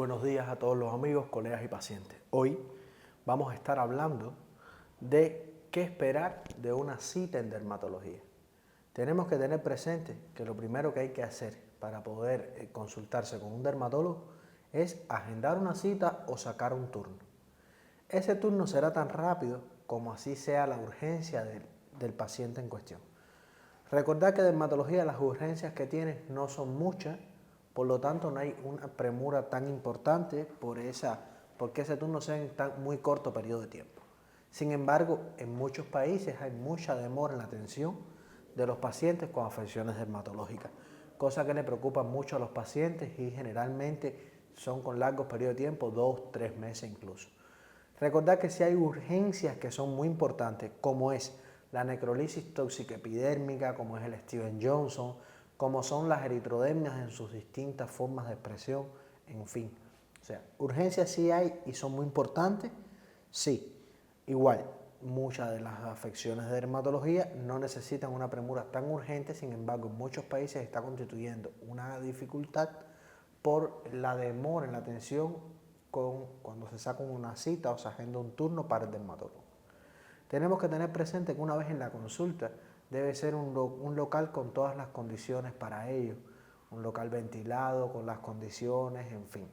Buenos días a todos los amigos, colegas y pacientes. Hoy vamos a estar hablando de qué esperar de una cita en dermatología. Tenemos que tener presente que lo primero que hay que hacer para poder consultarse con un dermatólogo es agendar una cita o sacar un turno. Ese turno será tan rápido como así sea la urgencia del paciente en cuestión. Recordad que en dermatología las urgencias que tienes no son muchas, por lo tanto no hay una premura tan importante porque ese turno sea en muy corto periodo de tiempo. Sin embargo, en muchos países hay mucha demora en la atención de los pacientes con afecciones dermatológicas, cosa que le preocupa mucho a los pacientes y generalmente son con largos periodos de tiempo, 2, 3 meses incluso. Recordad que si hay urgencias que son muy importantes, como es la necrolisis tóxica epidérmica, como es el Steven Johnson, como son las eritrodermias en sus distintas formas de expresión, en fin. O sea, urgencias sí hay y son muy importantes, sí. Igual, muchas de las afecciones de dermatología no necesitan una premura tan urgente, sin embargo, en muchos países está constituyendo una dificultad por la demora en la atención cuando se saca una cita o se agenda un turno para el dermatólogo. Tenemos que tener presente que una vez en la consulta debe ser un local con todas las condiciones para ello, un local ventilado, con las condiciones, en fin.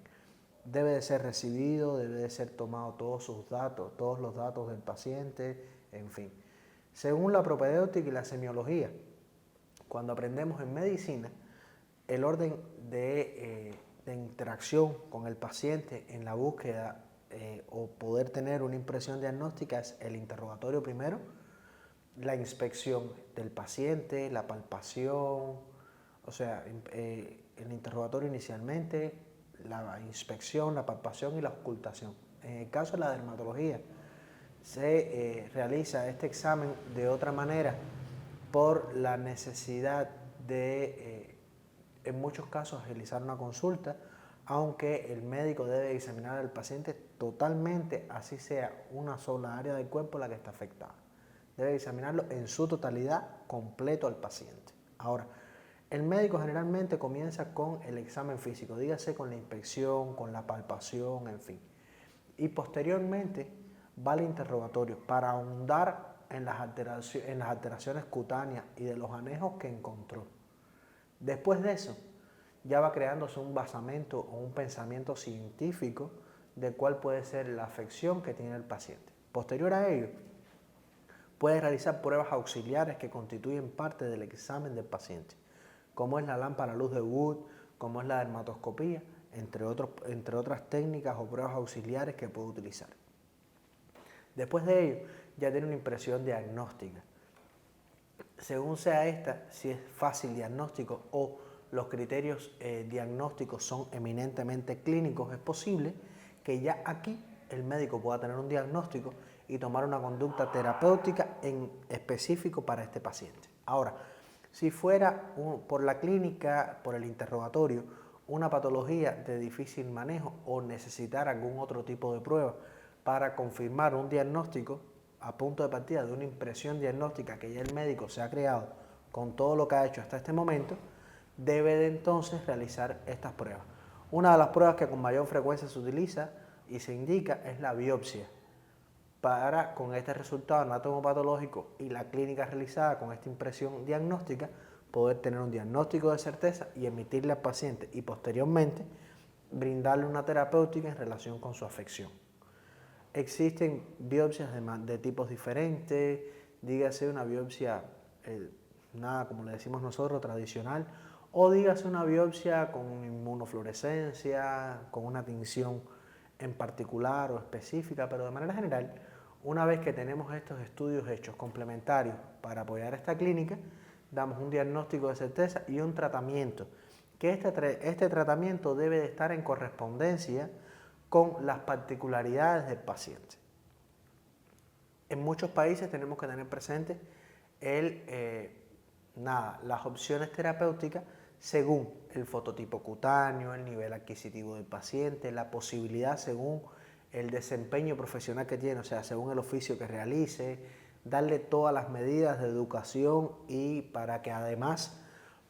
Debe de ser recibido, debe de ser tomado todos sus datos, todos los datos del paciente, en fin. Según la propedéutica y la semiología, cuando aprendemos en medicina, el orden de interacción con el paciente en la búsqueda o poder tener una impresión diagnóstica es el interrogatorio primero, la inspección del paciente, la palpación, o sea, el interrogatorio inicialmente, la inspección, la palpación y la auscultación. En el caso de la dermatología, se realiza este examen de otra manera por la necesidad de, en muchos casos, realizar una consulta, aunque el médico debe examinar al paciente totalmente, así sea una sola área del cuerpo la que está afectada. Debe examinarlo en su totalidad, completo al paciente. Ahora, el médico generalmente comienza con el examen físico, dígase con la inspección, con la palpación, en fin. Y posteriormente va al interrogatorio para ahondar en las alteraciones cutáneas y de los anejos que encontró. Después de eso, ya va creándose un basamento o un pensamiento científico de cuál puede ser la afección que tiene el paciente. Posterior a ello, puede realizar pruebas auxiliares que constituyen parte del examen del paciente, como es la lámpara a luz de Wood, como es la dermatoscopía, entre otras técnicas o pruebas auxiliares que puede utilizar. Después de ello, ya tiene una impresión diagnóstica. Según sea esta, si es fácil diagnóstico o los criterios diagnósticos son eminentemente clínicos, es posible que ya aquí el médico pueda tener un diagnóstico y tomar una conducta terapéutica en específico para este paciente. Ahora, si fuera por la clínica, por el interrogatorio, una patología de difícil manejo o necesitar algún otro tipo de prueba para confirmar un diagnóstico a punto de partida de una impresión diagnóstica que ya el médico se ha creado con todo lo que ha hecho hasta este momento, debe de entonces realizar estas pruebas. Una de las pruebas que con mayor frecuencia se utiliza y se indica es la biopsia, para con este resultado anatomopatológico y la clínica realizada con esta impresión diagnóstica, poder tener un diagnóstico de certeza y emitirle al paciente y posteriormente brindarle una terapéutica en relación con su afección. Existen biopsias de tipos diferentes, dígase una biopsia, nada como le decimos nosotros, tradicional, o dígase una biopsia con inmunofluorescencia, con una tinción en particular o específica, pero de manera general, una vez que tenemos estos estudios hechos complementarios para apoyar esta clínica, damos un diagnóstico de certeza y un tratamiento, que este tratamiento debe de estar en correspondencia con las particularidades del paciente. En muchos países tenemos que tener presente las opciones terapéuticas según el fototipo cutáneo, el nivel adquisitivo del paciente, la posibilidad según el desempeño profesional que tiene, o sea, según el oficio que realice, darle todas las medidas de educación y para que además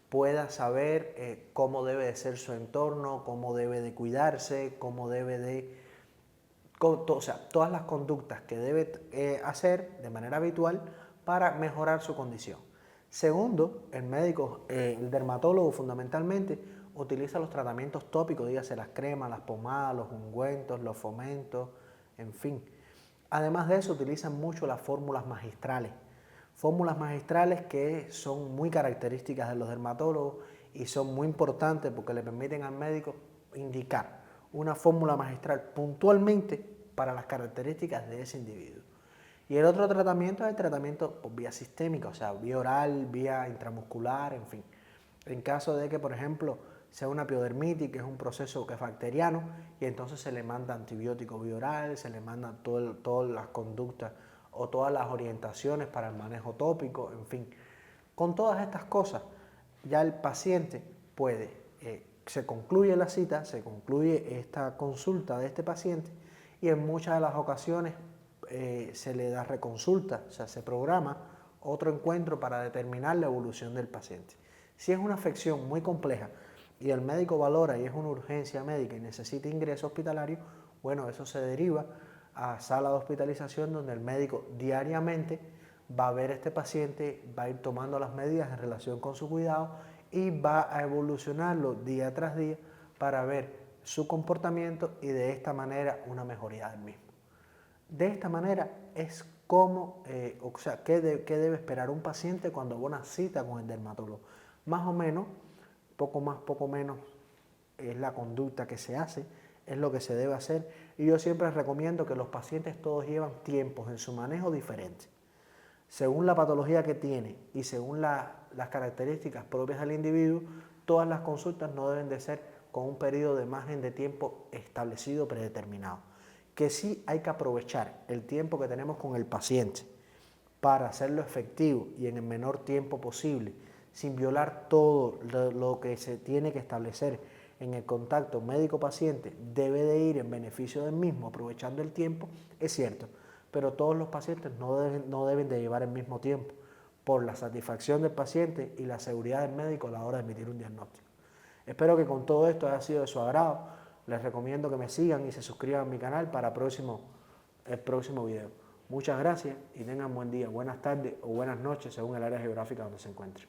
pueda saber cómo debe de ser su entorno, cómo debe de cuidarse, cómo debe de... o sea, todas las conductas que debe hacer de manera habitual para mejorar su condición. Segundo, el médico, el dermatólogo fundamentalmente, utiliza los tratamientos tópicos, dígase las cremas, las pomadas, los ungüentos, los fomentos, en fin. Además de eso, utilizan mucho las fórmulas magistrales. Fórmulas magistrales que son muy características de los dermatólogos y son muy importantes porque le permiten al médico indicar una fórmula magistral puntualmente para las características de ese individuo. Y el otro tratamiento es el tratamiento por vía sistémica, o sea, vía oral, vía intramuscular, en fin. En caso de que, por ejemplo, sea una piodermitis, que es un proceso que es bacteriano, y entonces se le manda antibiótico vía oral, se le manda todas las conductas o todas las orientaciones para el manejo tópico, en fin. Con todas estas cosas, ya el paciente puede, se concluye la cita, se concluye esta consulta de este paciente y en muchas de las ocasiones se le da reconsulta, o sea, se programa otro encuentro para determinar la evolución del paciente. Si es una afección muy compleja y el médico valora y es una urgencia médica y necesita ingreso hospitalario, bueno, eso se deriva a sala de hospitalización donde el médico diariamente va a ver a este paciente, va a ir tomando las medidas en relación con su cuidado y va a evolucionarlo día tras día para ver su comportamiento y de esta manera una mejoría del mismo. De esta manera es como, o sea, ¿qué debe esperar un paciente cuando va a una cita con el dermatólogo? Más o menos, poco más, poco menos, es la conducta que se hace, es lo que se debe hacer. Y yo siempre recomiendo que los pacientes todos llevan tiempos en su manejo diferentes. Según la patología que tiene y según las características propias del individuo, todas las consultas no deben de ser con un periodo de margen de tiempo establecido, predeterminado. Que sí hay que aprovechar el tiempo que tenemos con el paciente para hacerlo efectivo y en el menor tiempo posible, sin violar todo lo que se tiene que establecer en el contacto médico-paciente, debe de ir en beneficio del mismo, aprovechando el tiempo, es cierto, pero todos los pacientes no deben de llevar el mismo tiempo por la satisfacción del paciente y la seguridad del médico a la hora de emitir un diagnóstico. Espero que con todo esto haya sido de su agrado. Les recomiendo que me sigan y se suscriban a mi canal para el próximo video. Muchas gracias y tengan buen día, buenas tardes o buenas noches según el área geográfica donde se encuentren.